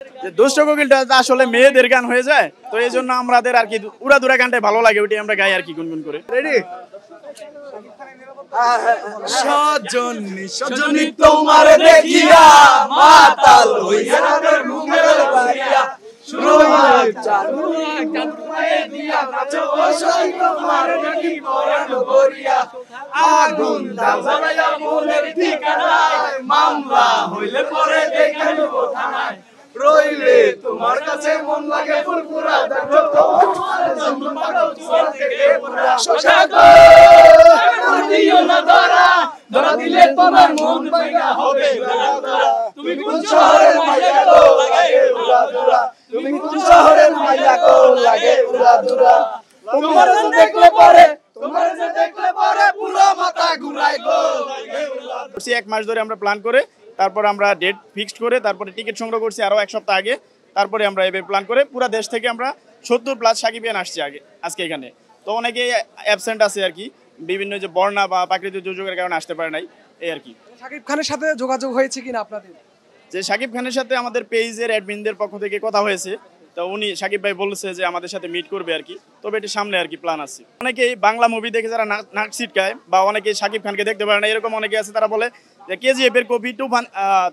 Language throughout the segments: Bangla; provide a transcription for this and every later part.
যে দুষ্ট কোকিলটা আসলে মেয়েদের গান হয়ে যায়, তো এই জন্য আমাদের আর কি উড়াদুরা গানটাই ভালো লাগে, ওইটাই আমরা গাই আর কি গুনগুন করে। রেডি? সজনী সজনী তোমার দেখিয়া মাতাল হইয়া ঘুমের বাড়িয়া শুরু হয় চালু গায়ে দিয়া নাচো ওই তোমার নাকি পরাণ ভরিয়া আগুন দাও জ্বালায়া মনের ঠিকানায় মামলা হইলে পরে দেখে নেব থানায় রইলে তোমার কাছে মন লাগে ফুরফুরা দেখো তোমার জন্য পাগল তোমার থেকে পুরা শশা গো দিও না ধরা ধরা দিলে তোমার মন ভাঙা হবে উড়াদুরা তুমি কোন শহরের মাইয়া গো লাগে উড়াদুরা তুমি কোন শহরের মাইয়া গো লাগে উড়াদুরা তোমার দেখলে পরে পুরো মাথা ঘুরায় গো লাগে উড়াদুরা। এক মাস ধরে আমরা প্ল্যান করে তারপর আমরা ডেট ফিক্সড করে তারপরে টিকিট সংগ্রহ করছি আরো এক সপ্তাহ আগে, তারপরে আমরা এভাবে প্ল্যান করে পুরো দেশ থেকে আমরা 70+ সাকিবিয়ান আসছি আজকে এখানে। তো অনেকে অ্যাবসেন্ট আছে আর কি, বিভিন্ন যে বন্যা বা প্রাকৃতিক দুর্যোগের কারণে আসতে পারে নাই এই আর কি। শাকিব খানের সাথে যোগাযোগ হয়েছে কিনা আপনাদের? যে শাকিব খানের সাথে আমাদের পেজের অ্যাডমিনদের পক্ষ থেকে কথা হয়েছে, তো উনি শাকিব ভাই বলছে যে আমাদের সাথে মিট করবে আর কি, তবে এটি সামনে আর কি প্ল্যান আছে। অনেকেই বাংলা মুভি দেখে যারা নাক ছিটকায় বা অনেকে শাকিব খানকে দেখতে পারে না এরকম অনেকে আছে, তারা বলে যে KGF এর কপি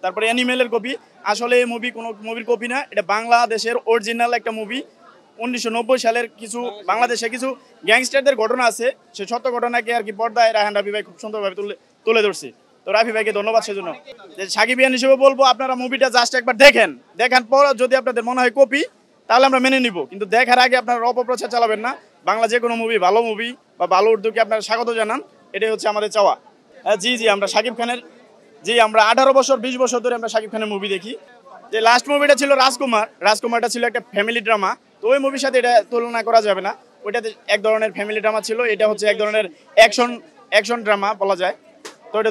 তারপরে অ্যানিমেলের কপি। আসলে এই মুভি কোনো মুভির কপি না, এটা বাংলাদেশের অরিজিনাল একটা মুভি। 1990 সালের কিছু বাংলাদেশে কিছু গ্যাংস্টারদের ঘটনা আছে, সে সত্য ঘটনাকে আর কি পর্দায় রায়হান রাফি ভাই খুব সুন্দরভাবে তুলে ধরছে। তো রাফি ভাইকে ধন্যবাদ সেজন্য। যে সাকিবিয়ান হিসেবে বলবো আপনারা মুভিটা জাস্ট একবার দেখার পর যদি আপনাদের মনে হয় কপি তাহলে আমরা মেনে নিব, কিন্তু দেখার আগে আপনারা অপপ্রচার চালাবেন না। বাংলা যে কোনো মুভি ভালো মুভি বা ভালো উদ্যোগকে আপনারা স্বাগত জানান, এটাই হচ্ছে আমাদের চাওয়া। জি আমরা শাকিব খানের আমরা 18 বছর 20 বছর ধরে আমরা শাকিব খানের মুভি দেখি। যে লাস্ট মুভিটা ছিল রাজকুমারটা ছিল একটা ফ্যামিলি ড্রামা, তো ওই মুভির সাথে এটা তুলনা করা যাবে না। ওইটাতে এক ধরনের ফ্যামিলি ড্রামা ছিল, এটা হচ্ছে এক ধরনের অ্যাকশন ড্রামা বলা যায়। তো এটা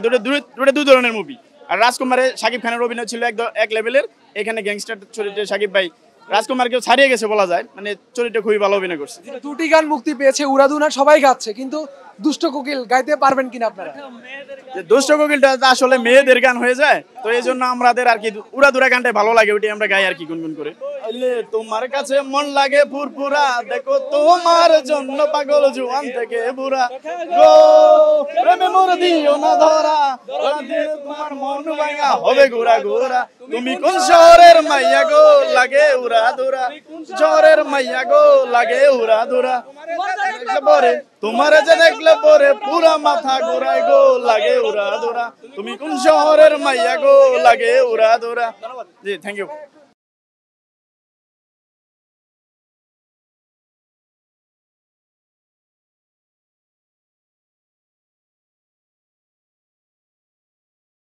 দুই ধরনের মুভি। আর রাজকুমারে শাকিব খানের অভিনয় ছিল এক লেভেলের, এখানে গ্যাংস্টার চরিত্রে শাকিব ভাই রাজকুমারকেও ছাড়িয়ে গেছে বলা যায়, মানে চরিত্র খুবই ভালো অভিনয় করছে। দুটি গান মুক্তি পেয়েছে, উড়াদুরা সবাই গাচ্ছে, কিন্তু দুষ্ট কোকিল গাইতে পারবেন কিনা আপনারা? যে দুষ্ট কোকিলটা আসলে মেয়েদের গান হয়ে যায়, তো এই জন্য আমাদের আর কি উড়াদুরা গানটাই ভালো লাগে, ওইটাই আমরা গাই আর কি গুনগুন করে। তোমার কাছে মন লাগে ফুরফুরা দেখো তোমার জন্য পাগল জুয়ান থেকে বুড়া গো প্রেমে মোর দিও না ধরা দিলে তোমার মন ভাঙা হবে ঘোরা ঘোরা তুমি কোন শহরের মাইয়া গো লাগে উড়াদুরা শহরের মাইয়া গো লাগে উড়াদুরা তোমার যে দেখলে পরে পুরা মাথা ঘোরায় গো লাগে উড়াদুরা তুমি কোন শহরের মাইয়া গো লাগে উড়াদুরা। জি থ্যাংক ইউ।